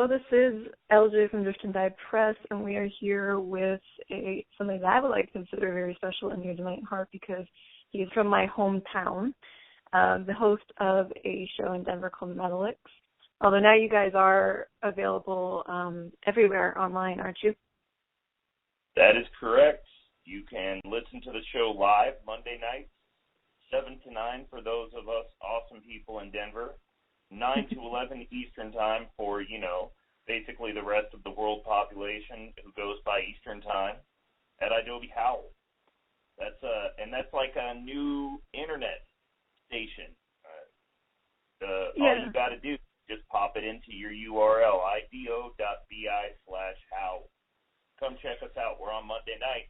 Hello, this is LJ from Drift and Die Press, and we are here with somebody that I would like to consider very special and near to my heart because he's from my hometown, the host of a show in Denver called Metalix. Although now you guys are available everywhere online, aren't you? That is correct. You can listen to the show live Monday nights, 7 to 9 for those of us awesome people in Denver, 9 to 11 Eastern time for, basically the rest of the world population who goes by Eastern time at Adobe Howl. That's like a new internet station. All you got to do is just pop it into your URL, ido.bi/howl. Come check us out. We're on Monday night.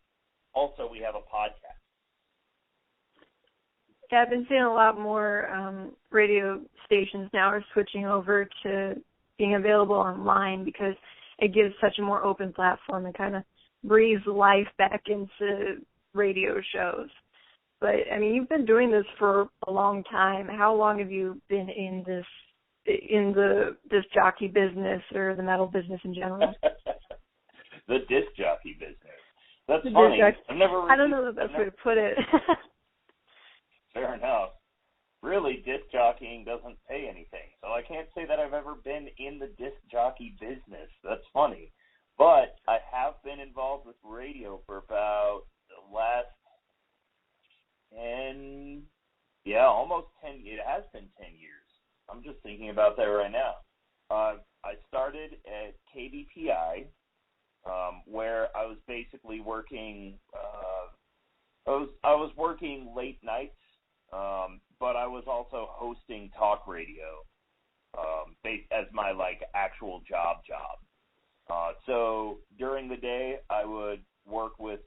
Also, we have a podcast. Yeah, I've been seeing a lot more radio stations now are switching over to being available online because it gives such a more open platform and kind of breathes life back into radio shows. But, I mean, you've been doing this for a long time. How long have you been in the disc jockey business or the metal business in general? The disc jockey business. That's funny. I don't know the best way to put it. Fair enough. Really, disc jockeying doesn't pay anything, so I can't say that I've ever been in the disc jockey business. That's funny. But I have been involved with radio for about the last almost 10 years. It has been 10 years. I'm just thinking about that right now. I started at KBPI, where I was basically working. I was working late nights, but I was also hosting talk radio as my actual job. So during the day, I would work with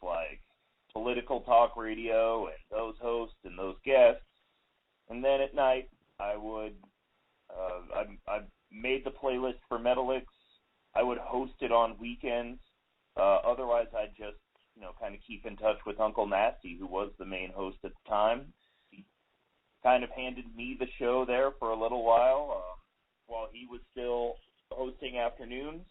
political talk radio and those hosts and those guests, and then at night I would I made the playlist for Metalix. I would host it on weekends. Otherwise, I'd just kind of keep in touch with Uncle Nasty, who was the main host at the time. He kind of handed me the show there for a little while he was still hosting afternoons.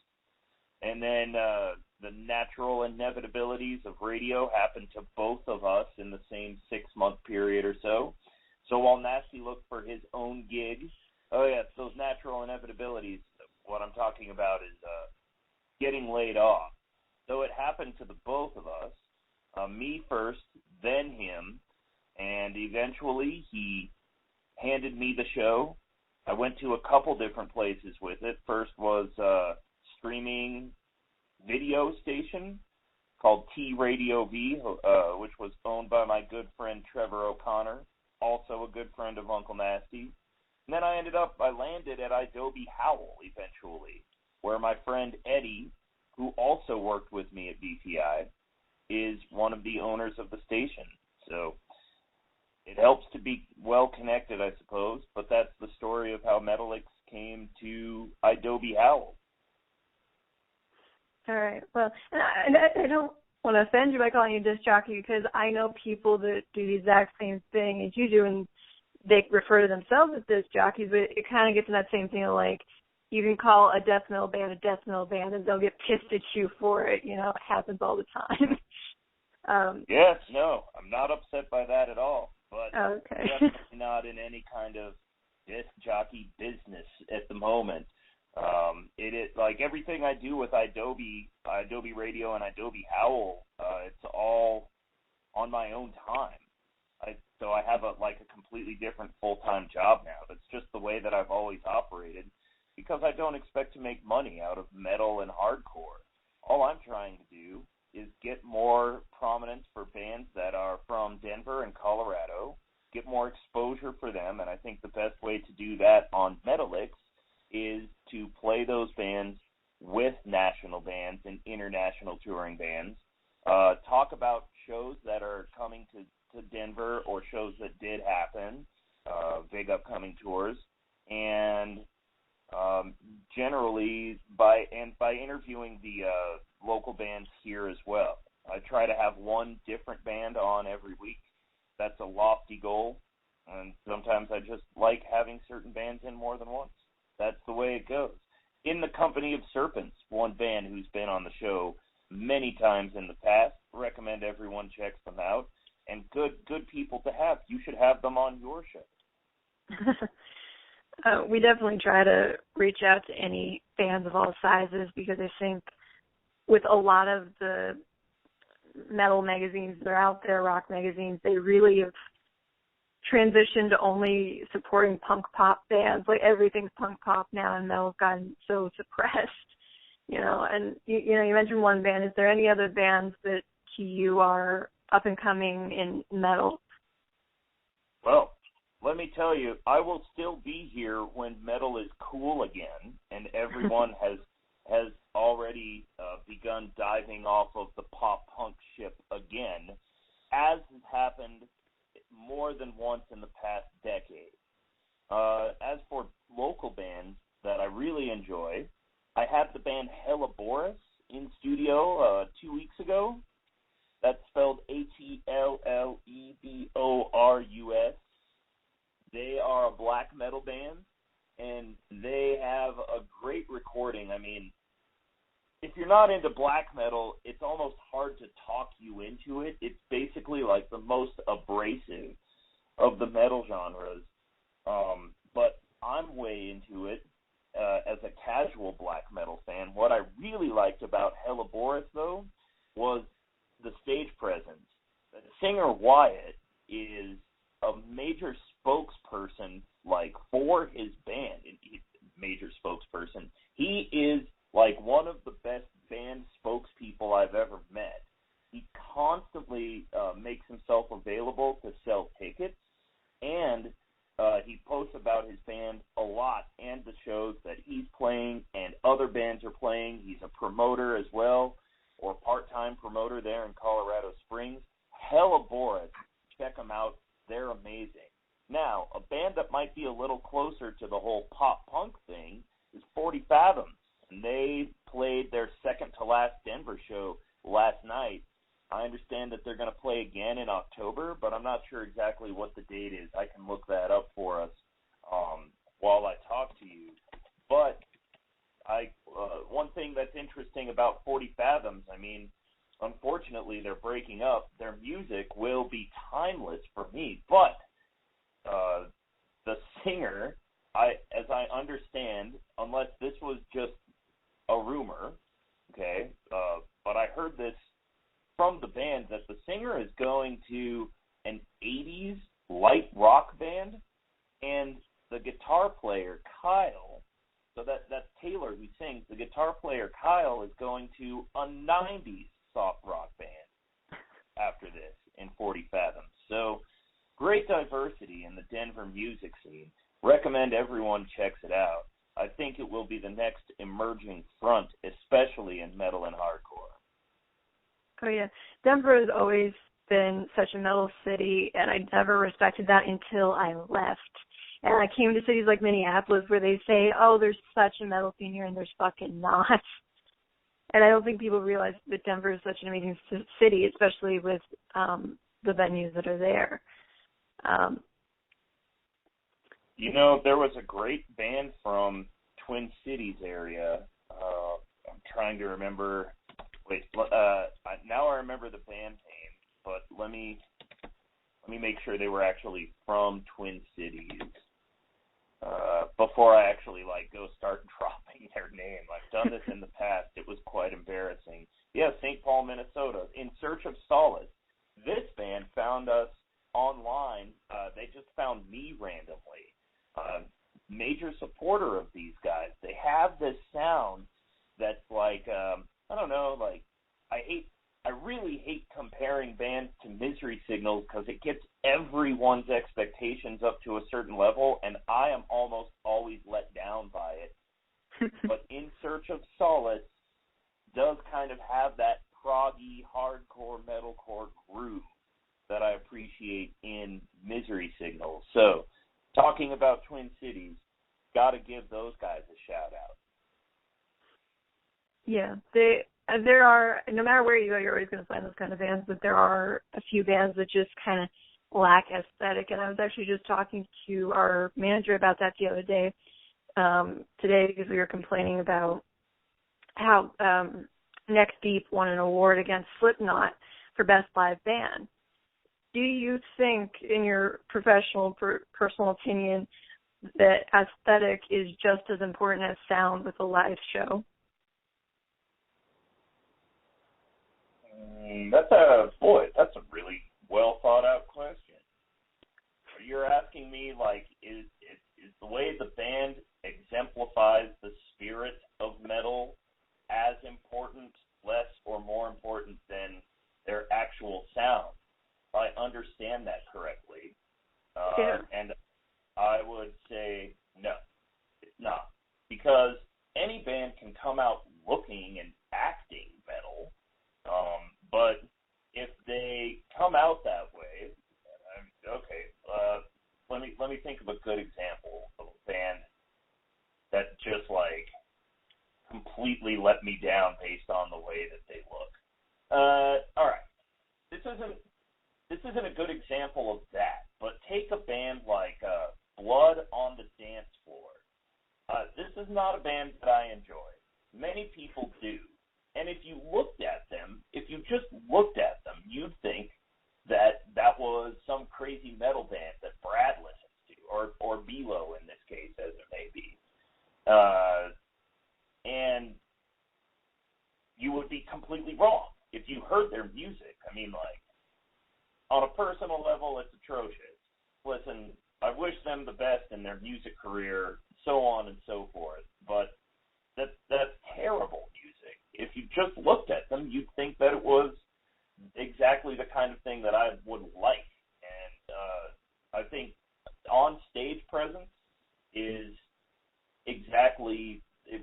And then the natural inevitabilities of radio happened to both of us in the same 6-month period or so. So while Nasty looked for his own gig, those natural inevitabilities, what I'm talking about is getting laid off. So it happened to the both of us, me first, then him, and eventually he handed me the show. I went to a couple different places with it. First was a streaming video station called T Radio V, which was owned by my good friend Trevor O'Connor, also a good friend of Uncle Nasty. And then I landed at Adobe Howl eventually, where my friend Eddie, who also worked with me at BPI, is one of the owners of the station. So it helps to be well connected, I suppose, but that's the story of how Metalix came to Adobe Howl. All right. Well, and I don't want to offend you by calling you disc jockey because I know people that do the exact same thing as you do, and they refer to themselves as disc jockeys, but it kind of gets in that same thing of you can call a death metal band, and they'll get pissed at you for it. It happens all the time. Yes, no, I'm not upset by that at all. But okay. Definitely not in any kind of disc jockey business at the moment. It is like everything I do with Adobe Radio and Adobe Howl. It's all on my own time. So I have a completely different full-time job now. That's just the way that I've always operated, because I don't expect to make money out of metal and hardcore. All I'm trying to do is get more prominence for bands that are from Denver and Colorado, get more exposure for them, and I think the best way to do that on Metalix is to play those bands with national bands and international touring bands, talk about shows that are coming to Denver or shows that did happen, big upcoming tours, and generally by interviewing the local bands here as well. I try to have one different band on every week. That's a lofty goal, and sometimes I just like having certain bands in more than once. That's the way it goes. In the Company of Serpents, one band who's been on the show many times in the past. Recommend everyone checks them out. And good people to have. You should have them on your show. We definitely try to reach out to any bands of all sizes because I think with a lot of the metal magazines that are out there, rock magazines, they really have transitioned to only supporting punk pop bands. Like everything's punk pop now, and metal's gotten so suppressed. And you mentioned one band. Is there any other bands that to you are up and coming in metal? Well, let me tell you, I will still be here when metal is cool again, and everyone has already begun diving off of the pop-punk ship again, as has happened more than once in the past decade. As for local bands that I really enjoy, I had the band Helleborus in studio 2 weeks ago. That's spelled Helleborus. They are a black metal band, and they have a great recording. I mean, if you're not into black metal, it's almost hard to talk you into it. It's basically like the most abrasive of the metal genres. But I'm way into it as a casual black metal fan. What I really liked about Helleborus, though, was the stage presence. The singer Wyatt is a major spokesperson, like, for his band. Major spokesperson. He is like one of the best band spokespeople I've ever met. He constantly makes himself available to sell tickets, and he posts about his band a lot and the shows that he's playing and other bands are playing. He's a promoter as well, or part-time promoter there in Colorado Springs. Helleborus, check them out. They're amazing. Now, a band that might be a little closer to the whole pop-punk thing is 40 Fathoms, and they played their second-to-last Denver show last night. I understand that they're going to play again in October, but I'm not sure exactly what the date is. I can look that up for us while I talk to you. But one thing that's interesting about 40 Fathoms, I mean, unfortunately, they're breaking up. Their music will be timeless for me, but the singer, as I understand, unless this was just a rumor, okay, but I heard this from the band that the singer is going to an 80s light rock band, and the guitar player, Kyle, so that's Taylor who sings, the guitar player, Kyle, is going to a 90s soft rock band after this in 40 Fathoms. So great diversity in the Denver music scene. Recommend everyone checks it out. I think it will be the next emerging front, especially in metal and hardcore. Oh, yeah. Denver has always been such a metal city, and I never respected that until I left. And I came to cities like Minneapolis where they say, oh, there's such a metal scene here, and there's fucking not. And I don't think people realize that Denver is such an amazing city, especially with the venues that are there. There was a great band from Twin Cities area. I'm trying to remember. Now I remember the band name, but let me make sure they were actually from Twin Cities before I actually go start dropping their name. I've done this in the past. It was quite embarrassing. Yeah, St. Paul, Minnesota. In Search of Solace. This band found us online. They just found me randomly. Major supporter of these guys. They have this sound that's like, I don't know, I really hate comparing bands to Misery Signals because it gets everyone's expectations up to a certain level, and I am almost always let down by it. But In Search of Solace does kind of have that proggy, hardcore, metalcore groove that I appreciate in Misery Signals. So, talking about Twin Cities, got to give those guys a shout-out. Yeah, there are, no matter where you go, you're always going to find those kind of bands, but there are a few bands that just kind of lack aesthetic, and I was actually just talking to our manager about that the other day. today because we were complaining about how Neck Deep won an award against Slipknot for Best Live Band. Do you think, in your professional, personal opinion, that aesthetic is just as important as sound with a live show? That's a really well thought out question. You're asking me, like, is the way the band exemplifies the spirit of metal as important, less or more important than their actual sound? If I understand that correctly. Yeah. And I would say no, it's not. Because any band can come out looking and acting metal, but if they come out that way, okay, let me think of a good example of a band that just, like, completely let me down based on the way that they look. All right, this isn't a good example of that, but take a band like Blood on the Dance Floor. This is not a band that I enjoy. Many people do. And if you just looked at them, you'd think that was some crazy metal band that Brad listens to, or Bilo in this case, as it may be. And you would be completely wrong if you heard their music. I mean, like, on a personal level, it's atrocious. Listen, I wish them the best in their music career, so on and so forth, but that's terrible music. If you just looked at them, you'd think that it was exactly the kind of thing that I would like. And I think on-stage presence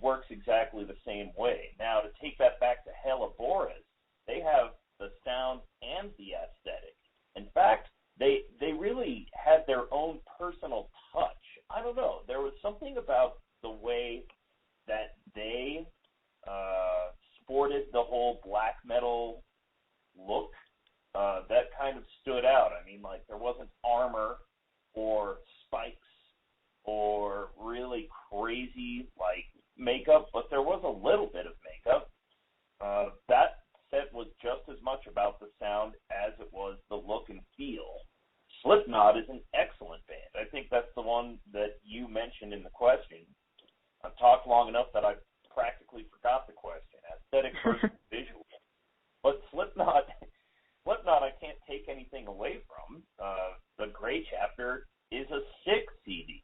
works exactly the same way. Now, to take that back to Helleborus, they have the sound and the aesthetic. In fact, they really had their own personal touch. I don't know. There was something about the way that they sported the whole black metal look that kind of stood out. I mean, like, there wasn't armor or spikes or really crazy, like, makeup, but there was a little bit of makeup. That set was just as much about the sound as it was the look and feel. Slipknot is an excellent band. I think that's the one that you mentioned in the question. I've talked long enough that I practically forgot the question. Aesthetic versus visual. But Slipknot, I can't take anything away from. The Gray Chapter is a 6 CD.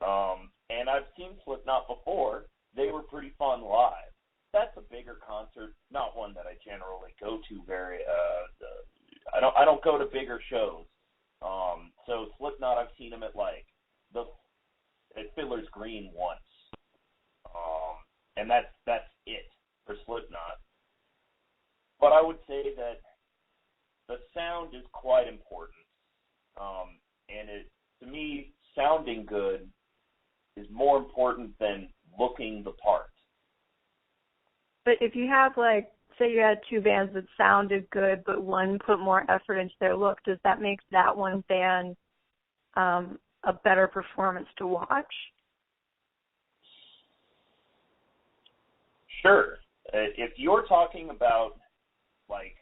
And I've seen Slipknot before. They were pretty fun live. That's a bigger concert, not one that I generally go to very. I don't go to bigger shows. So Slipknot, I've seen them at Fiddler's Green once, and that's it for Slipknot. But I would say that the sound is quite important, and to me, sounding good is more important than looking the part. But if you have, like, say you had two bands that sounded good, but one put more effort into their look, does that make that one band a better performance to watch? Sure. If you're talking about, like,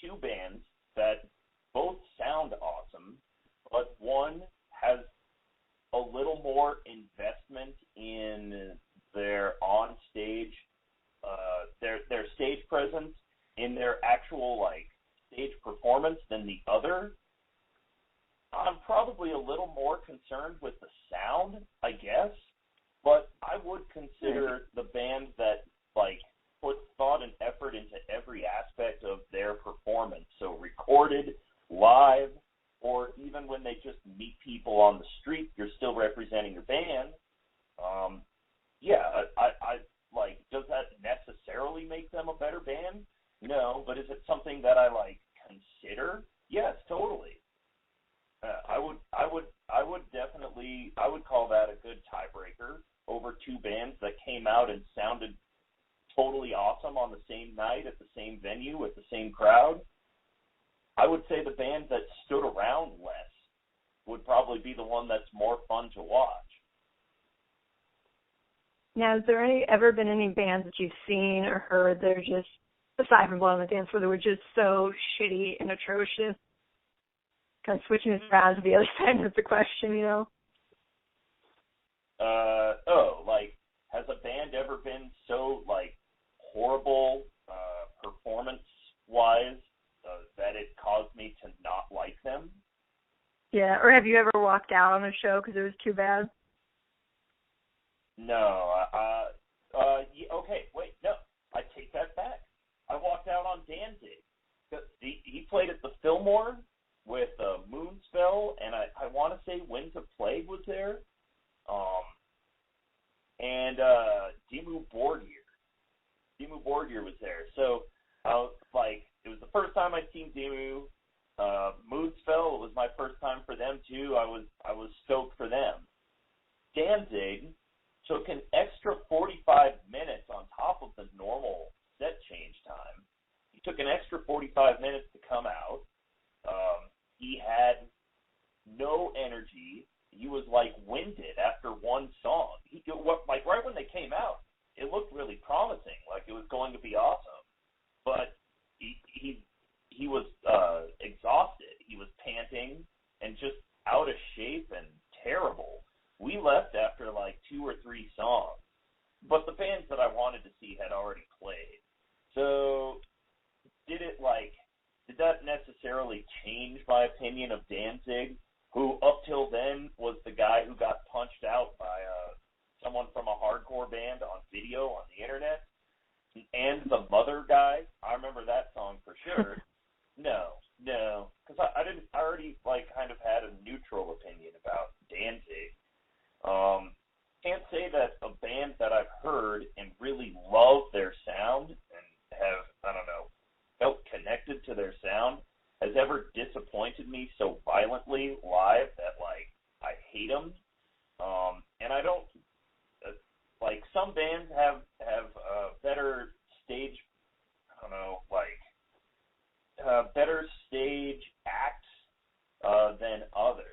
two bands that both sound awesome, but one has a little more investment in their on-stage, their stage presence, in their actual, like, stage performance than the other, I'm probably a little more concerned with the sound, I guess, but I would consider the bands that, like, put thought and effort into every aspect of their performance, so recorded, live, or even when they just meet people on the street, you're still representing your band. I like, does that necessarily make them a better band? No, but is it something that I, like, consider? Yes, totally. I would definitely call that a good tiebreaker over two bands that came out and sounded totally awesome on the same night at the same venue with the same crowd. I would say the band that stood around less would probably be the one that's more fun to watch. Now, has there ever been any bands that you've seen or heard that are just, aside from Blood on the Dance Floor, that were just so shitty and atrocious? Kind of switching this around to the other side of the question, you know? Has a band ever been so, horrible performance-wise that it caused me to not like them? Yeah, or have you ever walked out on a show because it was too bad? No. Okay, wait, no. I take that back. I walked out on Danzig. He played at the Fillmore with Moonspell, and I want to say Winds of Plague was there. And Dimmu Borgir. Dimmu Borgir was there. So, it was the first time I'd seen Dimmu. Moonspell, it was my first time for them, too. I was stoked for them. Danzig took an extra 45 minutes on top of the normal set change time. He took an extra 45 minutes to come out. He had no energy. He was winded after one song. Right when they came out, it looked really promising, like it was going to be awesome. But he was exhausted. He was panting and just out of shape and terrible. We left after 2 or 3 songs, but the bands that I wanted to see had already played. So did that necessarily change my opinion of Danzig, who up till then was the guy who got punched out by someone from a hardcore band on video on the internet? And the Mother guy, I remember that song for sure. No, because I already kind of had a neutral opinion about Danzig. Can't say that a band that I've heard and really love their sound and have, felt connected to their sound has ever disappointed me so violently live that, I hate them. And I don't, some bands have better stage, better stage acts than others.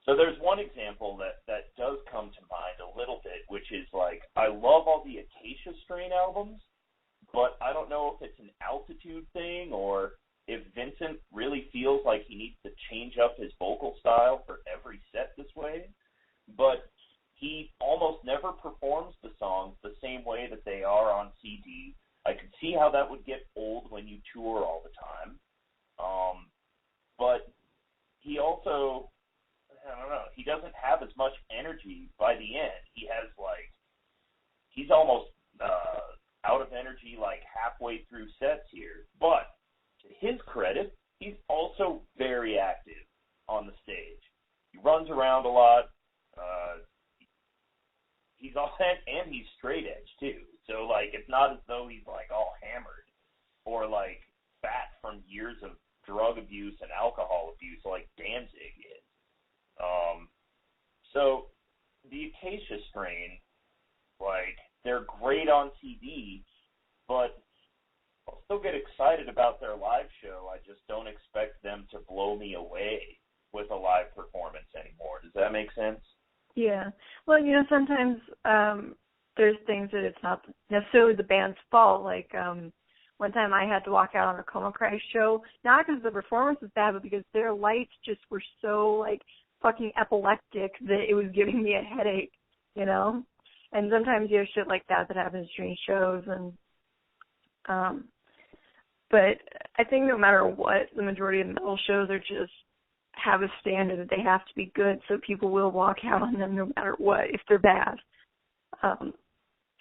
So there's one example that does come to mind a little bit, which is I love all the Acacia Strain albums, but I don't know if it's an altitude thing or if Vincent really feels like he needs to change up his vocal style for every set this way. But he almost never performs the songs the same way that they are on CD. I could see how that would get old when you tour all the time. But he also, he doesn't have as much energy by the end. He has he's almost out of energy halfway through sets here. But to his credit, he's also very active on the stage. He runs around a lot. He's he's straight edge too. So it's not as though he's all hammered or fat from years of drug abuse and alcohol abuse like Danzig is. So the Acacia Strain, they're great on CD, but I'll still get excited about their live show. I just don't expect them to blow me away with a live performance anymore. Does that make sense? Yeah. Well, sometimes there's things that it's not necessarily the band's fault. One time I had to walk out on a Coma Cry show, not because the performance was bad, but because their lights just were so, fucking epileptic that it was giving me a headache, And sometimes you have shit like that happens during shows. And but I think no matter what, the majority of metal shows are just have a standard that they have to be good, so people will walk out on them no matter what if they're bad. And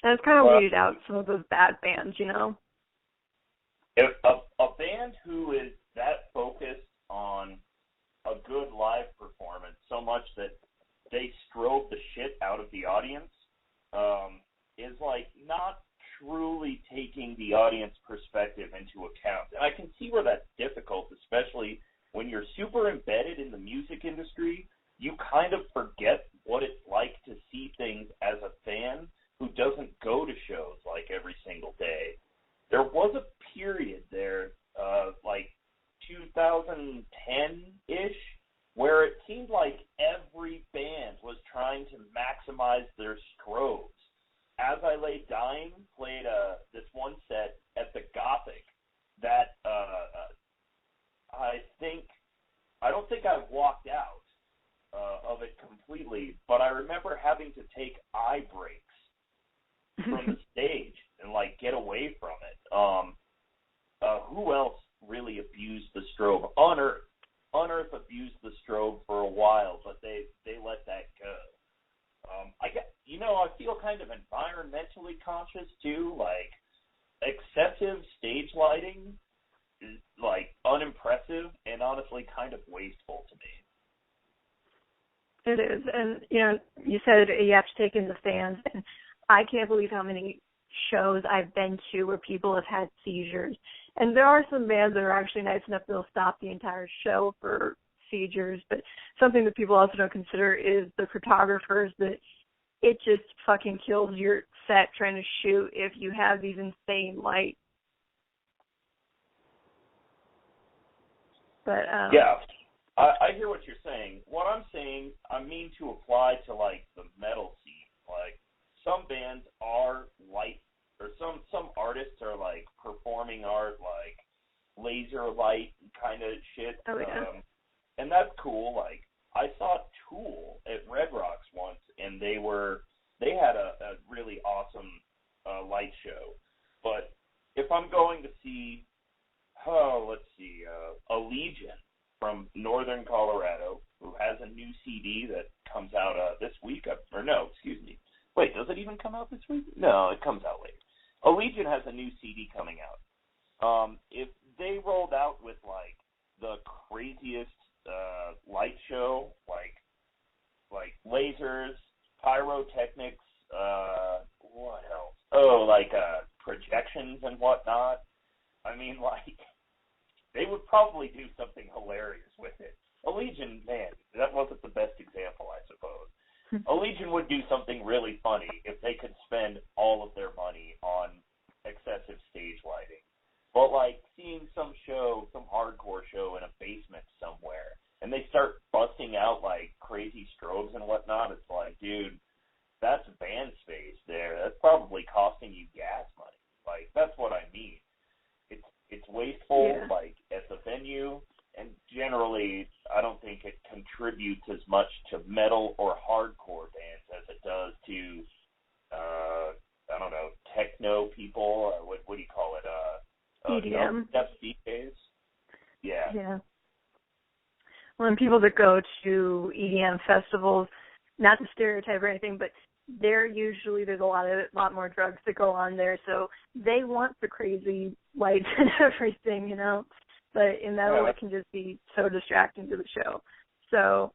it's kind of weeded out some of those bad bands, If a band who is that focused on a good live performance so much that they strobe the shit out of the audience is not truly taking the audience perspective into account. And I can see where that's difficult, especially when you're super embedded in the music industry. You kind of forget what it's like to see things as a fan who doesn't go to shows every single day. There was a period there, 2010-ish, where it seemed like every band away from it. Who else really abused the strobe? Unearth abused the strobe for a while, but they let that go. I feel kind of environmentally conscious too. Like, excessive stage lighting is like unimpressive and honestly kind of wasteful to me. It is, and you said you have to take in the fans, and I can't believe how many shows I've been to where people have had seizures. And there are some bands that are actually nice enough they'll stop the entire show for seizures, but something that people also don't consider is the photographers, that it just fucking kills your set trying to shoot if you have these insane lights. But yeah, I hear what you're saying. What I'm saying, I mean to apply to like the metal scene. Like, some bands are light, or some artists are like performing art, like laser light kind of shit. Oh, yeah. And that's cool. Like, I saw Tool at Red Rocks once, and they had a really awesome light show. But if I'm going to see, a Legion from Northern Colorado, who has a new CD that comes out this week, Wait, does it even come out this week? No, it comes out later. Allegiant has a new CD coming out. If they rolled out with like the craziest light show, like lasers, pyrotechnics, what else? Oh, like projections and whatnot. I mean, like, they would probably do something hilarious with it. Allegiant, man, that wasn't the best example, I suppose. Allegiant would do something really funny if they could spend all of their money on excessive stage lighting. But, like, seeing some hardcore show in a basement somewhere, and they start busting out, like, crazy strobes and whatnot, it's like, dude, that's band space there. That's probably costing you gas money. Like, that's what I mean. It's wasteful, yeah. like, at the venue, and generally, I don't think it contributes as much to metal or hardcore bands as it does to, I don't know, techno people, or what do you call it? EDM. DJs. Yeah. Yeah. Well, and people that go to EDM festivals, not to stereotype or anything, but there's a lot more drugs that go on there, so they want the crazy lights and everything, But in metal, it can just be so distracting to the show. So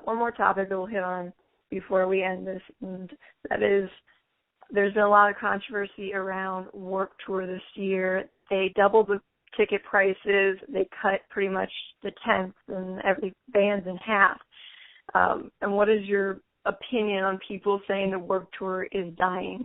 one more topic that we'll hit on before we end this, and that is, there's been a lot of controversy around Warped Tour this year. They doubled the ticket prices. They cut pretty much the tenth and every band's in half. And what is your opinion on people saying the Warped Tour is dying?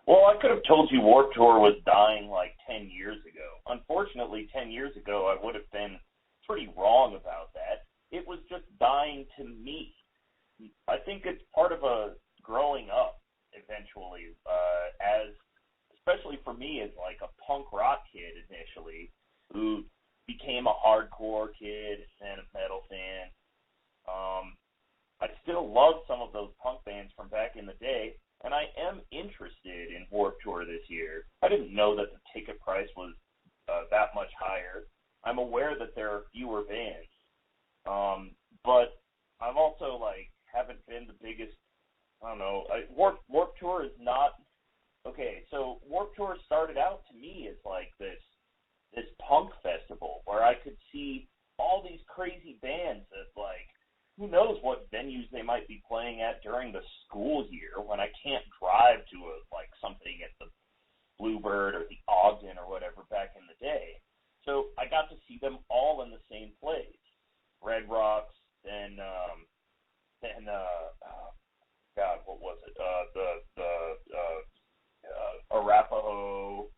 Well, I could have told you Warped Tour was dying like 10 years ago. Unfortunately, 10 years ago, I would have been pretty wrong about that. It was just dying to me. I think it's part of a growing up eventually, especially for me as like a punk rock kid initially, who became a hardcore kid and a metal fan. I still love some of those punk bands from back in the day, and I am interested in Warped Tour this year. I didn't know that the ticket price was that much higher. I'm aware that there are fewer bands, but I'm also haven't been the biggest. I don't know. Warped Tour is not okay. So Warped Tour started out to me as like this punk festival where I could see all these crazy bands that who knows what venues they might be playing at during the school year when I can't drive to something at the Bluebird or the Ogden or whatever back in the day. So I got to see them all in the same place. Red Rocks, then what was it? Arapahoe.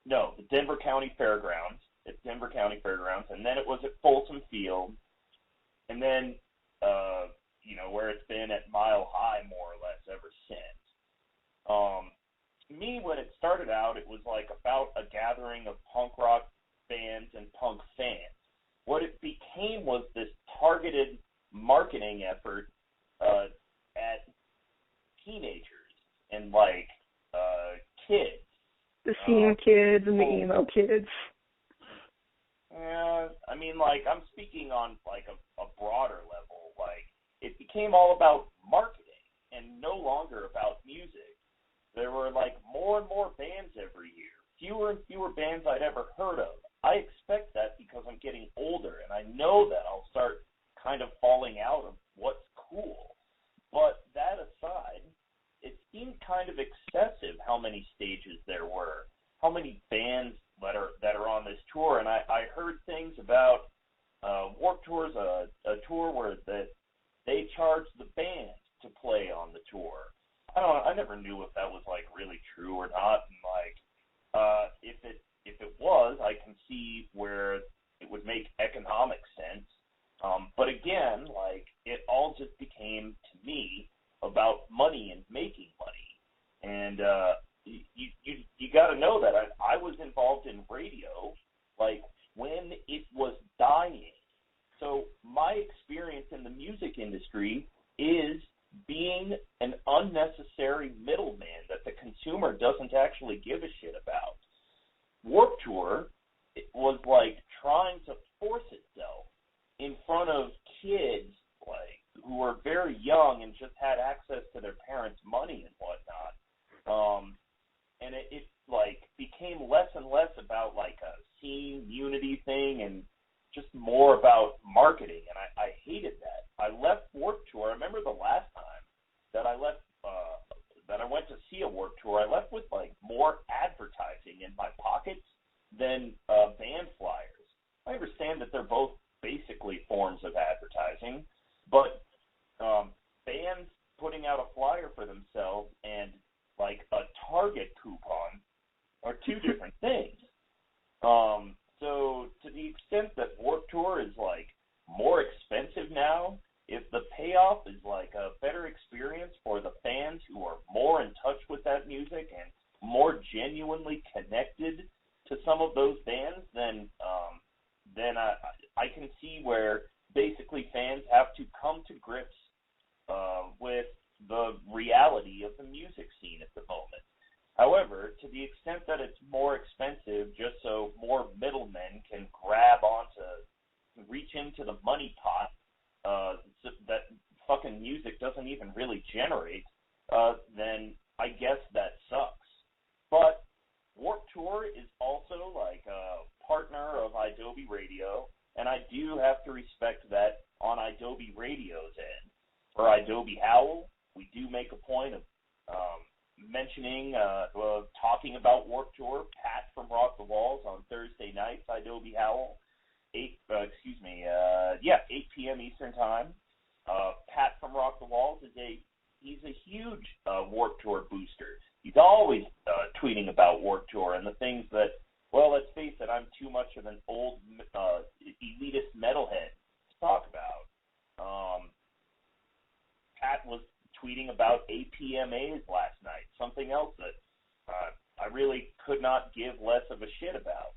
No, the Denver County Fairgrounds. At Denver County Fairgrounds, and then it was at Folsom Field, and then where it's been at Mile High more or less ever since. To me, when it started out, it was about a gathering of punk rock bands and punk fans. What it became was this targeted marketing effort at teenagers and kids. The scene kids and the emo kids. Yeah, I mean, like, I'm speaking on, like, a broader level. Like, it became all about marketing and no longer about music. There were, like, more and more bands every year. Fewer and fewer bands I'd ever heard of. I expect that because I'm getting older, and I know that I'll start kind of falling out of what's cool. But that aside, it seemed kind of excessive how many stages there were, how many bands that are on this tour. And I heard things about Warped Tour's a tour where they charged the band to play on the tour. I never knew if that was, like, really true or not. And, like, if it was, I can see where it would make economic sense. But again, like, it all just became, to me, about money and making money. And you got to know that I was involved in radio, like, when it was dying. So my experience in the music industry is being an unnecessary middleman that the consumer doesn't actually give a shit about. Warped Tour, it was like trying to force itself in front of kids, like, who were very young and just had access to their parents' money and whatnot. And it like became less and less about, like, a scene unity thing and just more about marketing. And I hated that. I left Warped Tour. I remember the last time that I left, that I went to see a Warped Tour, I left with, like, more advertising in my pockets than band flyers. I understand that they're both basically forms of advertising, but bands putting out a flyer for themselves and, like, a Target coupon are two different things. So to the extent that Warped Tour is, like, more expensive now, if the payoff is, like, a better experience for the fans who are more in touch with that music and more genuinely connected to some of those bands, then I can see where basically fans have to come to grips with the reality of the music scene at the moment. However, to the extent that it's more expensive just so more middlemen can reach into the money pot that fucking music doesn't even really generate, then I guess that sucks. But Warped Tour is also, like, a partner of Adobe Radio, and I do have to respect that on Adobe Radio's end. For Adobe Howl, we do make a point of mentioning, talking about Warped Tour. Pat from Rock the Walls on Thursday nights, Adobe Howl, 8 p.m. Eastern Time. Pat from Rock the Walls he's a huge Warped Tour booster. He's always tweeting about Warped Tour and the things that, well, let's face it, I'm too much of an old elitist metalhead to talk about. Pat was tweeting about APMAs last night, something else that I really could not give less of a shit about.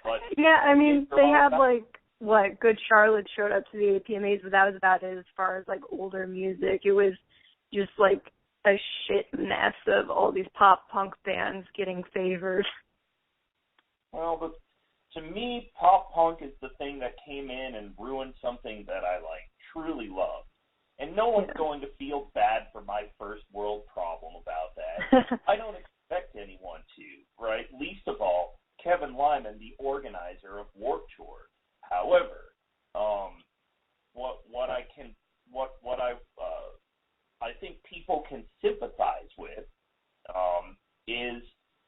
But yeah, I mean, they had, like, Good Charlotte showed up to the APMAs, but that was about it as far as, like, older music. It was just, like, a shit mess of all these pop-punk bands getting favored. Well, but to me, pop-punk is the thing that came in and ruined something that I, like, truly love. And no one's going to feel bad for my first world problem about that. I don't expect anyone to, right? Least of all, Kevin Lyman, the organizer of Warped Tour. However, I think people can sympathize with is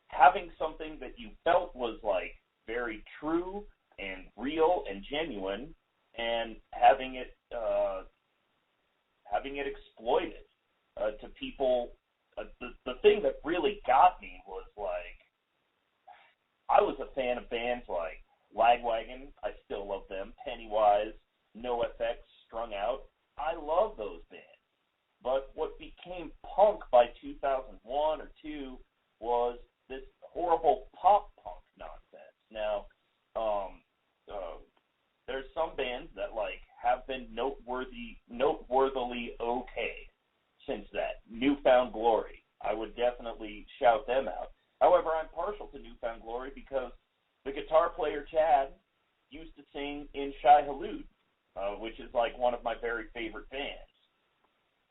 having something that you felt was, like, very true and real and genuine, and having it exploited to people. The thing that really got me was, like, I was a fan of bands like Lagwagon. I still love them. Pennywise, NoFX, Strung Out. I love those bands. But what became punk by 2001 or 2 was this horrible pop-punk nonsense. Now, there's some bands that, like, have been noteworthily okay since that. Newfound Glory. I would definitely shout However, I'm partial to New Found Glory because the guitar player Chad used to sing in Shai Hulud, which is like one of my very favorite bands.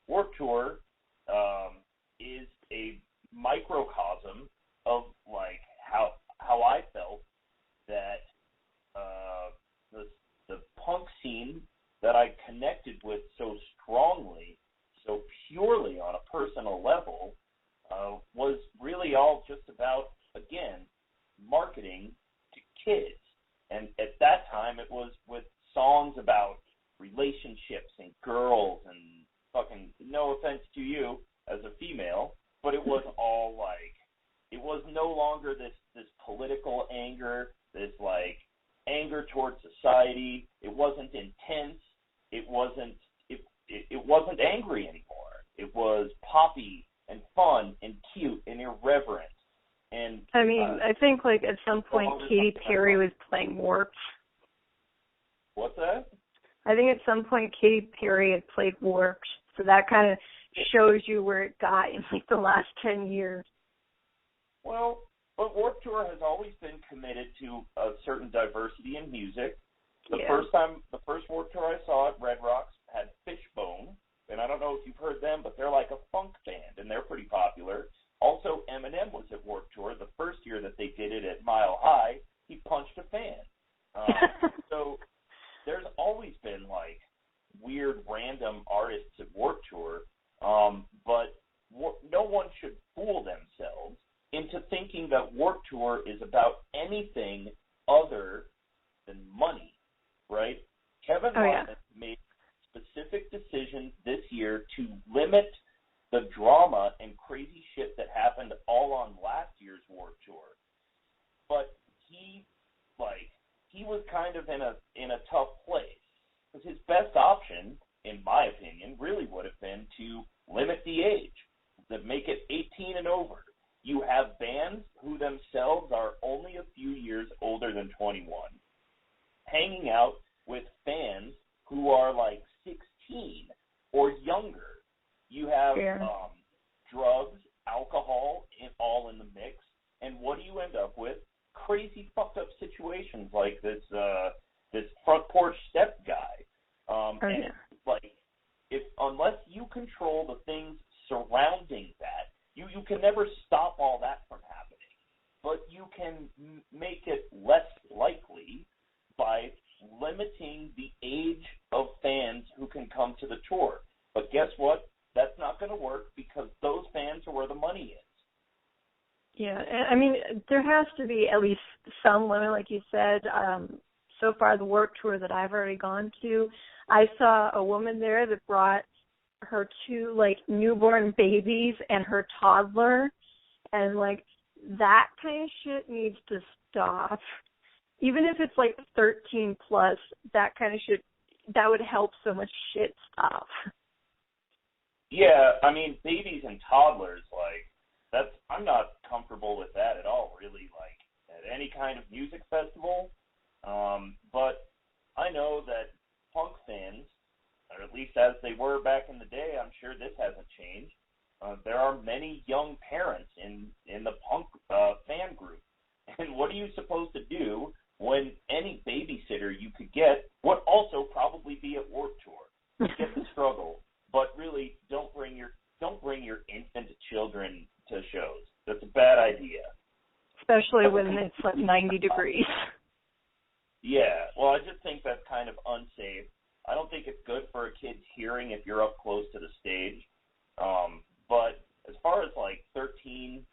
Warped Tour is a microcosm of like how I felt that the punk scene that I connected with so strongly, so purely on a personal level, was really all just about, again, marketing to kids. And at that time, it was with songs about relationships and girls and fucking, no offense to you as a female, but it was all like, it was no longer this political anger, this like anger towards society. It wasn't intense. It wasn't angry anymore. It was poppy and fun and cute and irreverent. And I mean, I think like at some point Katy Perry was playing Warped. What's that? I think at some point Katy Perry had played Warped, so that kind of shows you where it got in like the last 10 years. Well, but Warped Tour has always been committed to a certain diversity in music. The first Warped Tour I saw at Red Rocks had Fishbone, and I don't know if you've heard them, but they're like a funk band, and they're pretty popular. Also, Eminem was at Warped Tour. The first year that they did it at Mile High, he punched a fan. So there's always been like weird random artists at Warped Tour, but no one should fool themselves into thinking that Warped Tour is about anything other than money, right? Kevin Martin made specific decisions this year to limit the drama and crazy shit that happened all on last year's Warped Tour. But he was kind of in a tough place. Because his best option, in my opinion, really would have been to limit the age, to make it 18 and over. You have bands who themselves are only a few years older than 21, hanging out with fans who are like 16 or younger. You have drugs, alcohol, all in the mix, and what do you end up with? Crazy fucked up situations like this front porch step guy. Like, unless you control the things surrounding that, you can never stop all that from happening. But you can make it less likely by limiting the age of fans who can come to the tour. But guess what? That's not going to work because those fans are where the money is. Yeah, I mean, there has to be at least some limit, like you said. So far, the Warped Tour that I've already gone to, I saw a woman there that brought her 2, like, newborn babies and her toddler, and, like, that kind of shit needs to stop. Even if it's, like, 13 plus, that kind of shit, that would help so much shit stop. Yeah, I mean, babies and toddlers, like, I'm not comfortable with that at all, really, like, at any kind of music festival. But I know that punk fans, or at least as they were back in the day, I'm sure this hasn't changed. There are many young parents in the punk fan group. And what are you supposed to do when any babysitter you could get would also probably be at Warped Tour? Get the struggle, but really don't bring your infant children to shows. That's a bad idea. Especially when it's like 90 degrees. Yeah, well, I just think that's kind of unsafe. I don't think it's good for a kid's hearing if you're up close to the stage. But as far as like 13,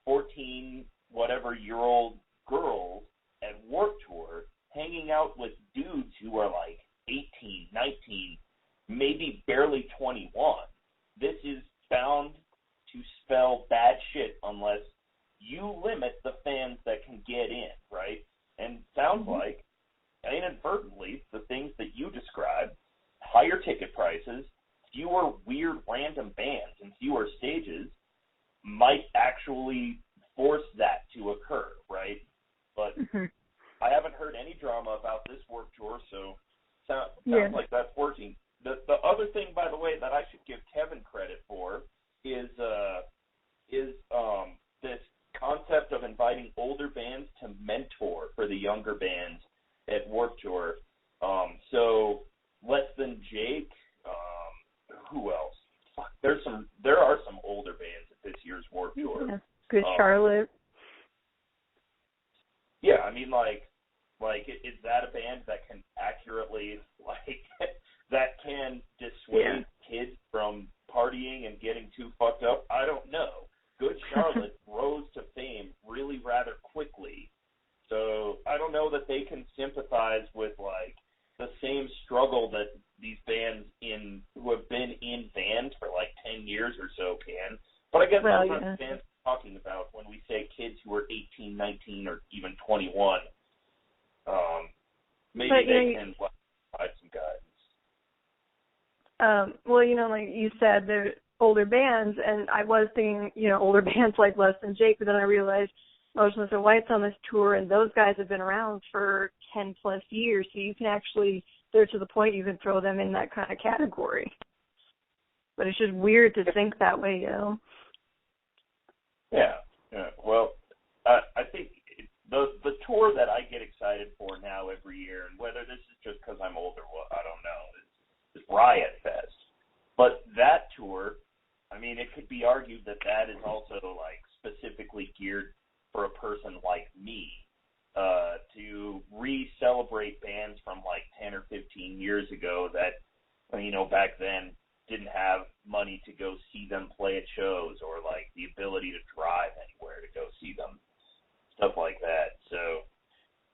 14, whatever-year-old girls at Warped Tour hanging out with dudes who are like 18, 19, maybe barely 21, this is bound to spell bad shit unless you limit the fans that can get in, right? And sounds like, inadvertently, the things that you described, higher ticket prices, fewer weird random bands, and fewer stages, might actually force that to occur, right? But I haven't heard any drama about this Warped Tour, so sounds like that's working. The other thing, by the way, that I should give Kevin credit for is this concept of inviting older bands to mentor for the younger bands at Warped Tour. So Less Than Jake, who else? Fuck, there are some older bands at this year's Warped Tour. Yeah. Good Charlotte. Yeah, I mean, is that a band that can accurately, that can dissuade kids from partying and getting too fucked up? I don't know. Good Charlotte rose to fame really rather quickly. So I don't know that they can sympathize with, the same struggle that these bands who have been in bands for, 10 years or so can. But I guess that's what bands are talking about when we say kids who are 18, 19, or even 21. Maybe they can provide some guidance. Well, like you said, they're older bands, and I was thinking, older bands like Less Than Jake, but then I realized Motionless in White's on this tour, and those guys have been around for 10 plus years, so you can actually, they're to the point you can throw them in that kind of category. But it's just weird to think that way, Yeah. Well, I think the tour that I get excited for now every year, and whether this is just because I'm older, I don't know, is Riot Fest. But that tour, I mean, it could be argued that is also specifically geared for a person like me, to re-celebrate bands from 10 or 15 years ago that, back then didn't have money to go see them play at shows or the ability to drive anywhere to go see them, stuff like that. So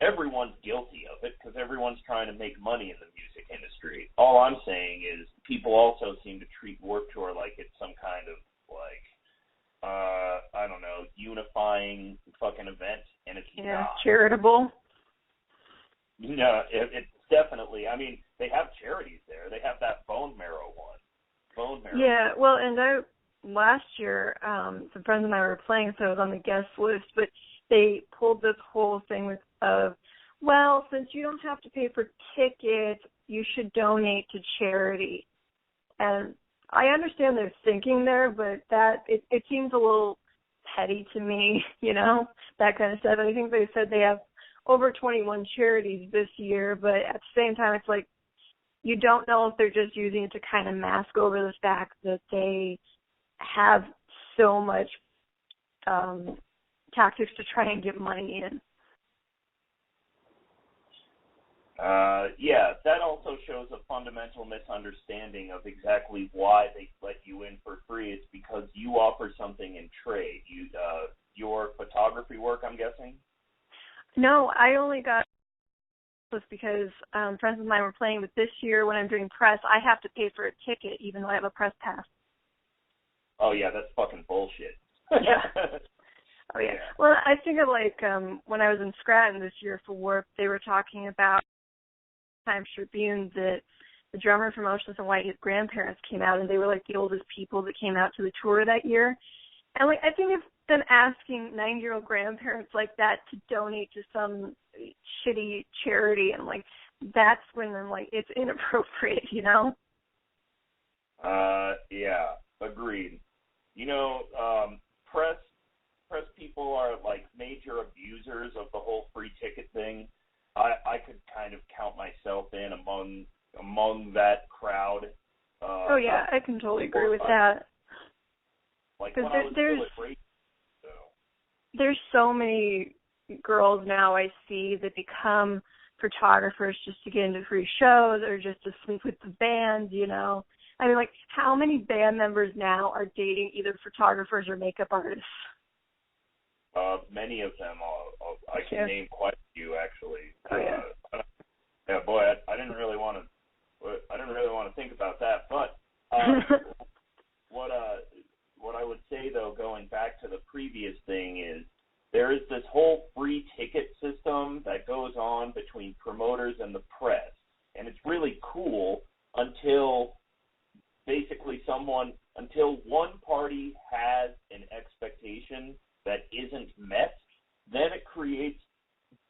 everyone's guilty of it because everyone's trying to make money in the music industry. All I'm saying is people also seem to treat Warped Tour like it's some kind of I don't know, unifying fucking event, and it's not. Charitable. No, it's definitely. I mean, they have charities there. They have that bone marrow one. Bone marrow. Yeah, well, and last year, some friends and I were playing, so I was on the guest list, but they pulled this whole thing since you don't have to pay for tickets, you should donate to charity. And I understand their thinking there, but it seems a little petty to me, that kind of stuff. And I think they said they have over 21 charities this year, but at the same time, it's you don't know if they're just using it to kind of mask over the fact that they have so much tactics to try and get money in. Yeah, that also shows a fundamental misunderstanding of exactly why they let you in for free. It's because you offer something in trade. Your photography work, I'm guessing? No, I only got this because friends of mine were playing, but this year when I'm doing press, I have to pay for a ticket even though I have a press pass. Oh, yeah, that's fucking bullshit. Yeah. Oh, yeah. Well, I think of when I was in Scranton this year for Warp, they were talking about Times Tribune that the drummer from Motionless in White, his grandparents came out, and they were the oldest people that came out to the tour that year. And I think of them asking 9-year-old grandparents like that to donate to some shitty charity, and that's when I'm it's inappropriate, Yeah, agreed. Press people are major abusers of the whole free ticket thing. I could kind of count myself in among that crowd. I can totally agree with that. Because there's so many girls now I see that become photographers just to get into free shows or just to sleep with the bands, I mean, how many band members now are dating either photographers or makeup artists? Many of them. I can name quite a few, actually. Oh, yeah. Yeah, boy, I didn't really want to think about that. But what I would say though, going back to the previous thing, is there is this whole free ticket system that goes on between promoters and the press, and it's really cool until one party has an expectation that isn't met. Then it creates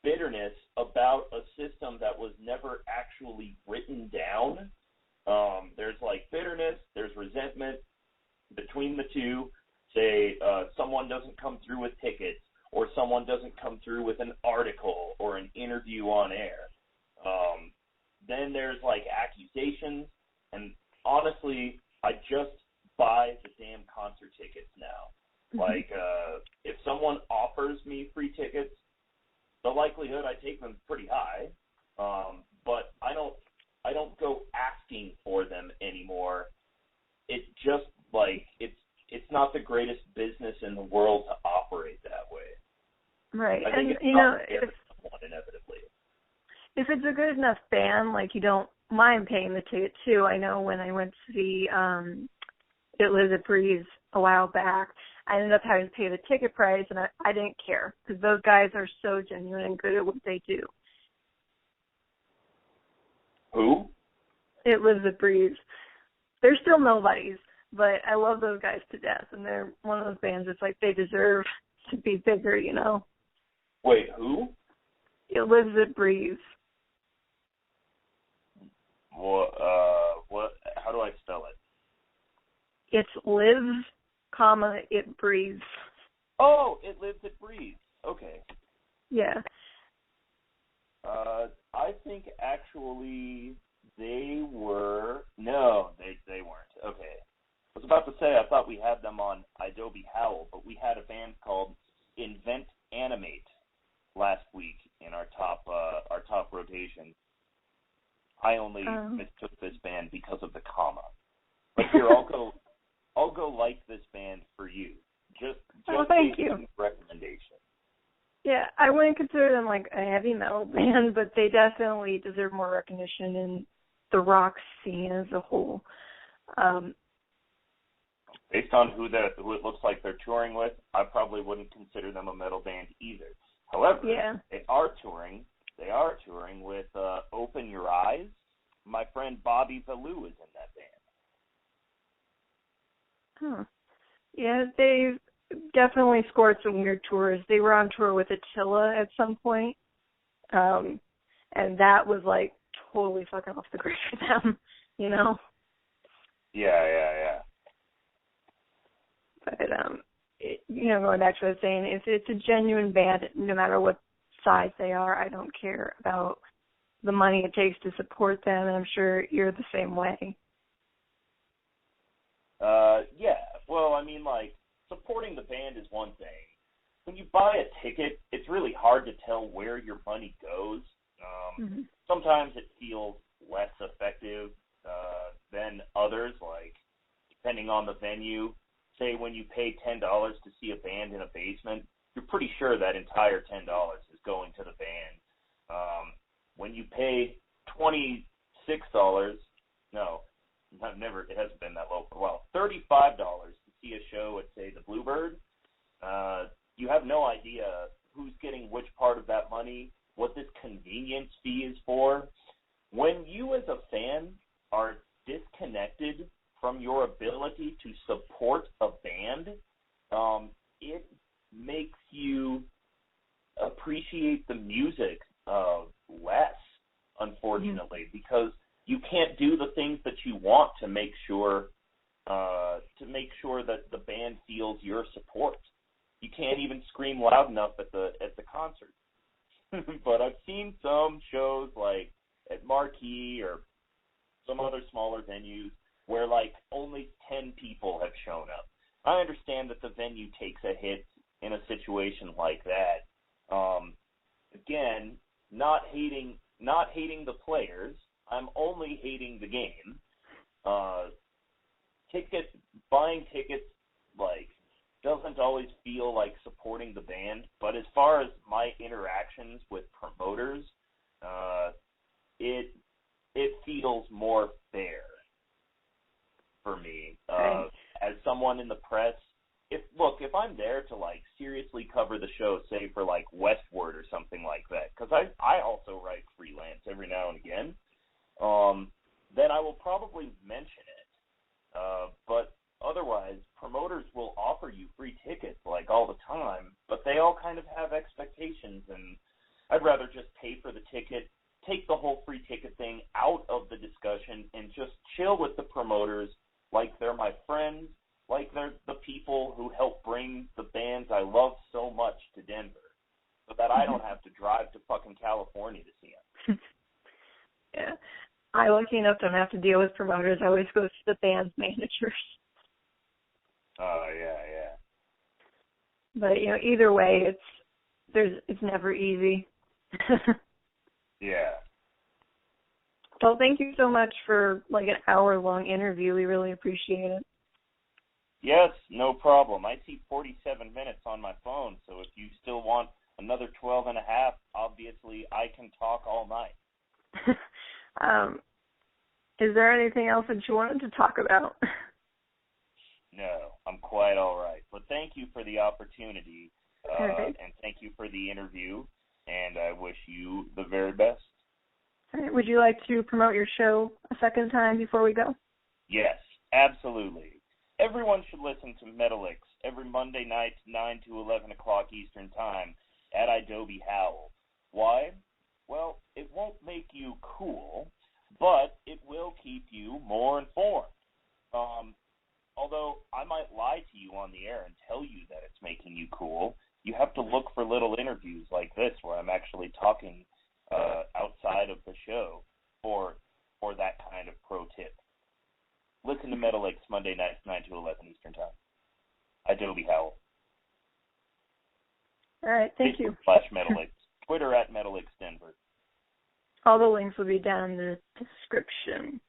bitterness about a system that was never actually written down. There's bitterness, there's resentment between the two. Say someone doesn't come through with tickets, or someone doesn't come through with an article or an interview on air. Then there's like accusations, and honestly, I just buy the damn concert tickets now. Like, if someone offers me free tickets, the likelihood I take them pretty high. But I don't go asking for them anymore. It just like it's not the greatest business in the world to operate that way. Right, I think and you know, if inevitably. If it's a good enough band, like you don't mind paying the ticket too. I know when I went to see It Lives at Breeze a while back, I ended up having to pay the ticket price, and I didn't care because those guys are so genuine and good at what they do. Who? It Lives at Breeze. They're still nobodies, but I love those guys to death, and they're one of those bands that's like they deserve to be bigger, you know? Wait, who? It Lives at Breeze. What? How do I spell it? It's lives, comma, it breathes. Oh, It Lives at Breeze. Okay. Yeah. I think actually they were. No, they weren't. Okay. I was about to say I thought we had them on Adobe Howl, but we had a band called Invent Animate last week in our top rotation. I only mistook this band because of the comma. But here, I'll go like this band for you. Just thank you. Recommendation. Yeah, I wouldn't consider them like a heavy metal band, but they definitely deserve more recognition in the rock scene as a whole. Based on who it looks like they're touring with, I probably wouldn't consider them a metal band either. However, they are touring with Open Your Eyes. My friend Bobby Valou is in that band. Huh. Yeah, they've definitely scored some weird tours. They were on tour with Attila at some point, and that was like totally fucking off the grid for them, you know? Yeah. But, going back to what I was saying, if it's a genuine band, no matter what size they are, I don't care about the money it takes to support them, and I'm sure you're the same way. Yeah. Well, I mean, like, supporting the band is one thing. When you buy a ticket, it's really hard to tell where your money goes. Sometimes it feels less effective than others, like, depending on the venue. Say when you pay $10 to see a band in a basement, you're pretty sure that entire $10 is going to the band. When you pay $26, no, it hasn't been that low for a while, $35 to see a show at, say, the Bluebird, you have no idea who's getting which part of that money, what this convenience fee is for. When you as a fan are disconnected from your ability to support a band, it makes you appreciate the music less, unfortunately, because you can't do the things that you want to make sure that the band feels your support. You can't even scream loud enough at the concert. But I've seen some shows like at Marquee or some other smaller venues where like only 10 people have shown up. I understand that the venue takes a hit in a situation like that. Again, not hating the players. I'm only hating the game. Buying tickets like doesn't always feel like supporting the band, but as far as my interactions with promoters, it feels more fair for me. As someone in the press, if I'm there to like seriously cover the show, say for like Westward or something like that, because I also write freelance every now and again, then I will probably mention it. But otherwise, promoters will offer you free tickets like all the time, but they all kind of have expectations, and I'd rather just pay for the ticket, take the whole free ticket thing out of the discussion, and just chill with the promoters like they're my friends like they're the people who help bring the bands I love so much to Denver, so that I don't have to drive to fucking California to see them. Yeah. I, lucky enough, don't have to deal with promoters. I always go to the band's managers. Oh, yeah. But, either way, it's never easy. Yeah. Well, thank you so much for, an hour-long interview. We really appreciate it. Yes, no problem. I see 47 minutes on my phone, so if you still want another 12 and a half, obviously I can talk all night. Is there anything else that you wanted to talk about? No, I'm quite all right. But thank you for the opportunity, Okay. and thank you for the interview, and I wish you the very best. All right. Would you like to promote your show a second time before we go? Yes, absolutely. Everyone should listen to Metalix every Monday night, 9 to 11 o'clock Eastern Time at Adobe Howl. Why? Well, it won't make you cool, but it will keep you more informed. Although I might lie to you on the air and tell you that it's making you cool, you have to look for little interviews like this where I'm actually talking outside of the show for that kind of pro tip. Listen to Metalix Monday nights, 9 to 11 Eastern Time. Adobe Howl. All right, thank you. /Metalix. Twitter at Metalix Denver. All the links will be down in the description.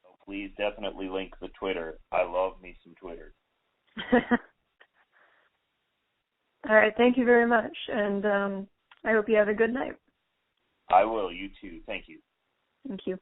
So please definitely link the Twitter. I love me some Twitter. All right, thank you very much, and I hope you have a good night. I will. You too. Thank you. Thank you.